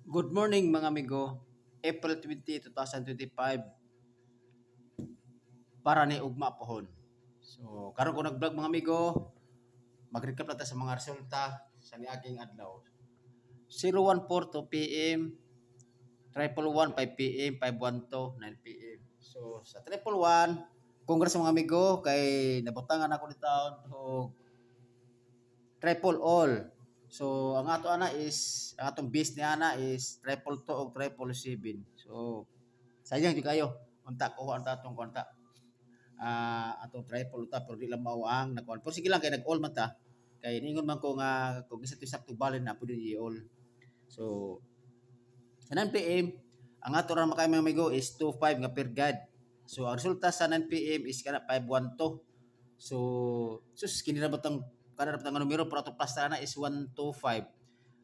Good morning mga amigo. April 20, 2025 para ni ugma pohon. So karon ko nag-vlog mga amigo, mag-recap natin sa mga resulta sa niaging adlaw. 0142 PM, 111 5 PM, 512 9 PM. So sa 111, congrats mga amigo kay nabutangan ako ni taon og triple all. So ang ato ana is ang atong base ni ana is triple 2 o triple 7. So sayang jud kayo. Unta ko ang tatong konta. Atong triple ta pero di lang mao ang nakuan. Pero sige lang kay nag-all man ta. Kay ningon man ko nga kung isa to sakto balin na pwede i-all. So sa 9 PM ang ato ra makay mga amigo is 25 nga per guide. So ang resulta sa 9 PM is kana 512. So sus kinira batang kada batang numero pero ato pasta na is 125.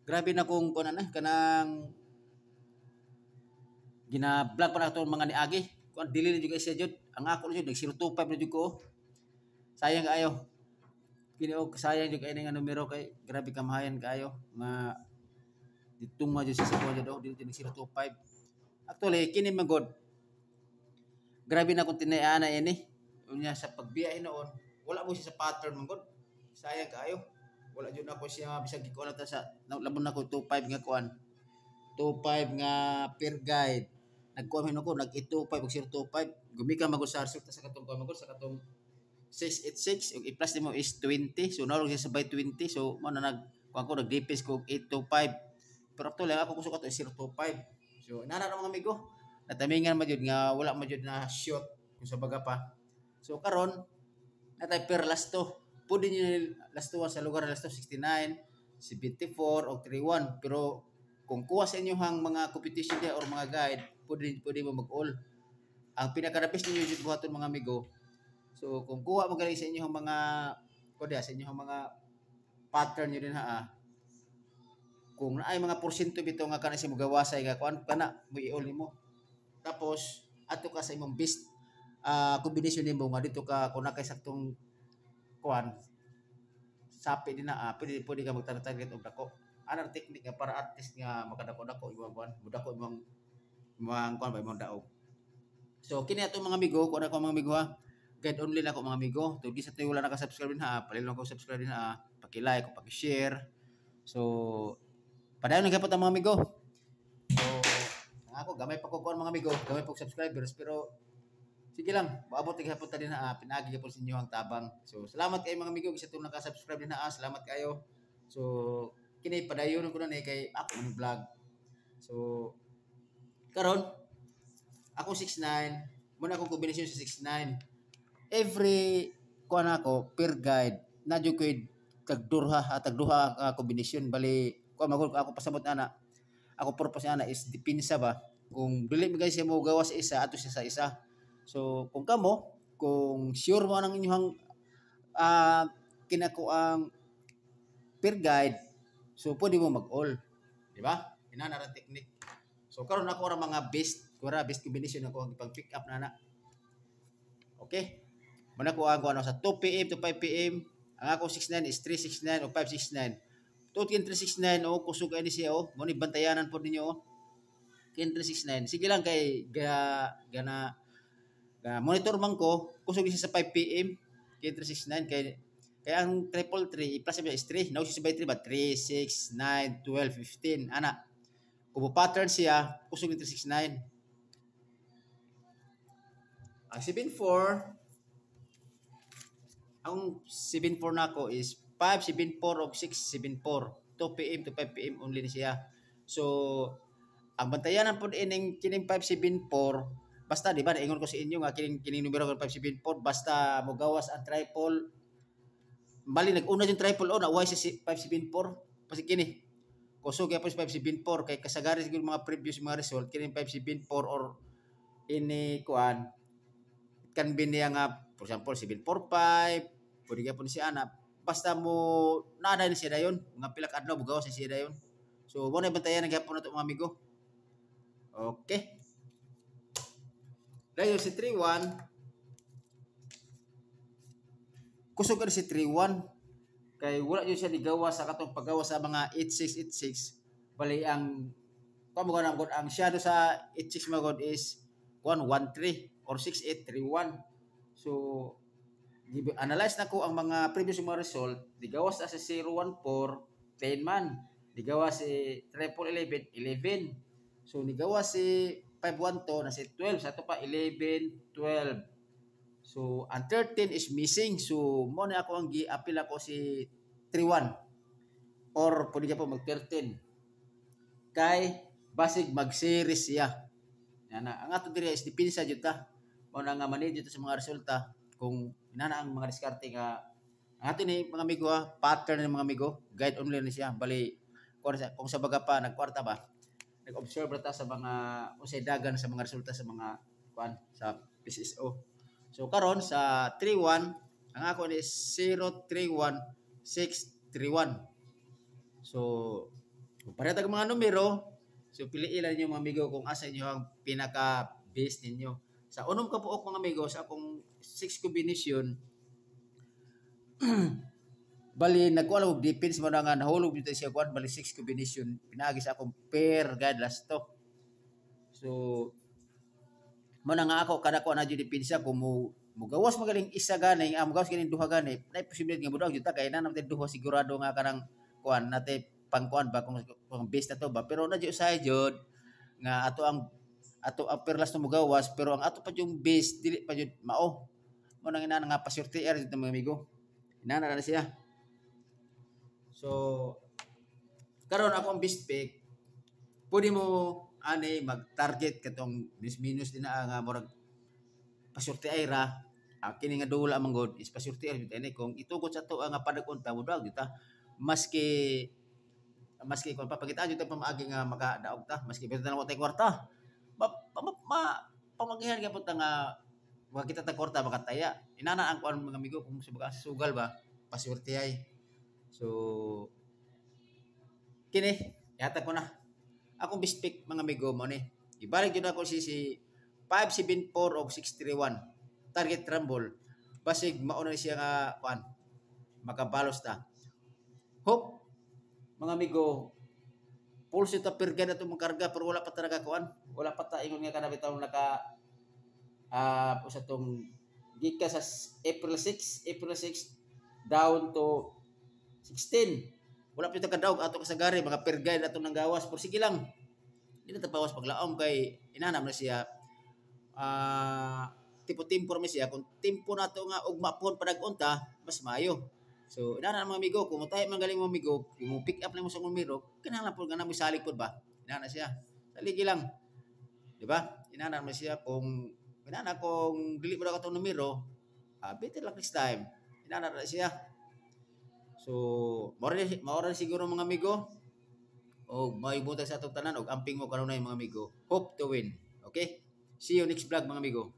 Grabe na kung kunan na kanang gina-vlog pa na ito mga niagi. Kung dili na jud siya jud. Ang ako na jud nag 025 na jud ko. Sayang kaayo. Kini og sayang jud kay nga numero kay grabe kamahayan kaayo nga ditong ma jud sa kuha jud dili jud 025. Actually kini man god. Grabe na kung tinayaan na ini. Unya sa pagbiyahe noon, wala mo siya sa pattern man god. Sayang kaayo. Wala jud ako siya bisag gikuan ta sa labon na ko 25 nga kuan. 25 nga per guide. Nagkuha ako, nag-25 o 025. Gumika magod sa resulta sa katong kuha magod sa katong 686. Yung i-plus mo is 20. So, naulog siya sabay 20. So, mo na kuha ko, nag-depends ko 825. Pero actually, ako gusto ko ito 025. So, inana ng mga amigo. Natamingan mo yun nga, wala mo yun na shot kung sa baga pa. So, karon natay per last to. Pwede nyo last to sa lugar last to 69, 74 o 31. Pero, kung kuha sa inyo hang mga competition dia or mga guide, pwede mo mag-all. Ang pinaka-rapis ninyo yung buhaton mga amigo. So, kung kuha mo galing sa inyo hang mga kuya, sa inyo hang mga pattern nyo din ha. Kung naay mga porsyento bito nga kana si mugawasay nga kuan kana mo i-all nimo. Tapos ato ka sa imong best combination nimo nga dito ka kung nakay saktong kuan sapi din na pwede ka magtarget og dako. Anang technique nga para artist nga makadako-dako imong kuan, mudako imong kuan ba imong daog. So kini ato mga amigo, kung ako mga amigo ha, guide only na ako mga amigo. Tugdi sa tayo wala naka-subscribe din ha, palilo ko subscribe din ha, paki-like o paki-share. So padayon gyapon ta mga amigo. So ang ako gamay pa ko kuan mga amigo, gamay pa subscribers pero sige lang, maabot gyapon ta din ha, pinagi gyapon sa inyo ang tabang. So salamat kay mga amigo sa tong naka-subscribe din ha, salamat kayo. So kini padayon ko na kay ako ng vlog. So karon ako 69, muna akong kombinasyon sa 69. Every kuan ako per guide na jud ko tagduha kombinasyon bali kuan magud ako pasabot ana. Ako purpose ana is depensa ba. Kung dili mi guys siya mo gawas isa ato siya sa isa. So kung sure mo nang inyong kinako ang per guide, so pwede mo mag-all. Di ba? Ina na technique. So karon ako ra mga best combination ako ang ipang-pick up na. Okay? Muna ko ang ano sa 2 PM to 5 PM. Ang ako 69 is 369 o 569. Kin 369 o kusog ani siya o. Mo ni bantayanan po ninyo o. Kin 369. Sige lang kay monitor man ko kusog siya sa 5 PM. Kin 369 kay ang triple 3 plus is 3. Now siya by 3 ba 3 6 9 12 15 ana. Kung pattern siya kusog ni 369. Ang 74 ang 74 nako is 574 o 674 2 PM to 5 PM only ni siya. So ang bantayanan pod ining kining 574 basta di ba naingon ko sa inyo nga kining numero 574 basta mo gawas ang triple bali nag-una yung triple o na why si 574 kasi kini kusog yapon 574 kay kasagaran siguro mga previous mga result kining 574 or ini kuan can be niya nga for example 745 pwede ka po ni siya na basta mo nada ni siya dayon mga pilak adlaw bugaw sa siya dayon so mo na bantayan ng gapon nato mga amigo. Okay, dayon si 31 kusog ka si 31 kay wala yun siya ligawa sa katong paggawa sa mga 8686 bali ang Kung mo ganang god ang shadow sa 86 mga god is 113 or 6831. So analyze na ko ang mga previous mga result, digawas na sa 014 10 man, digawas si 1111 11. So nigawas si 512 na si 12 sa to pa 11 12. So ang 13 is missing. So mo na ako ang gi-appeal ako si 31 or pwede ka po mag 13 kay basig mag-series siya. Ang ato diri is dipinsa jud ta. Mao na nga manage jud sa mga resulta kung inana ang mga diskarte nga ang ato ni mga amigo pattern ng mga amigo, guide only ni siya. Bali kung sa baga pa nagkwarta ba, nag-observe ta sa mga usay dagan sa mga resulta sa mga kuan sa PCSO. So karon sa 31 ang ako is 031631. So kung pareha tag mga numero, so piliin lang niyo mga amigo kung asa niyo ang pinaka base ninyo. Sa unom ka po mga amigo sa akong 6 combination bali nagkuha og depends mo na nga nahulog dito siya kuan bali 6 combination pinagi sa akong pair guide last to. So mo na nga ako kada ko na jud depends kung mo gawas magaling isa gani ang gawas ganing duha gani na posibilidad nga budag jud ta kay na naman duha sigurado nga kanang kuan nate pangkuan ba kung base na to ba pero na jud sa jud nga ato ang perlas na mugawas pero ang ato pa yung base dili pa jud mao mo nang ina nga pasurti er jud mga amigo inana na siya. So karon ako ang best pick pwede mo ani mag-target katong minus din na nga murag pasurti ay ra kini nga dula man god is pasurti ay jud ani kung itugot sa to nga padag-on ta budag jud ta maski kung papakita jud ta pamaagi nga makadaog ta maski beto na mo tay kwarta pamagihan ka punta nga makita ta kwarta makataya inana ang kuan mga amigo kung sugal ba pasurti ay. So kini yata ko na akong best pick mga amigo mo ni ibalik jud ako si 574 o 631 target rumble basig mauna siya nga kuan makabalos ta. Hope mga amigo pulse ta perga na itong karga pero wala pa talaga kuan wala pa ta ingon nga kana bitaw naka usa tong gika sa April 6 down to 16 wala pa ito kadaog ato kasagari mga perga na itong nanggawas pero sige lang hindi na tapawas paglaom kay inanam na siya tipo tempo na siya kung tempo na to nga ugma pon padag-unta mas mayo. So inana mga amigo kung tayo magaling mga amigo kung pick up na mo sa numero kinahanglan po nga namo salig pod ba inana siya saligi lang di ba inana mo siya kung dili mo na katong numero better luck next time inana na siya. So maoran siguro mga amigo o maibutang sa atong tanan og amping mo kanunay mga amigo hope to win. Okay, see you next vlog mga amigo.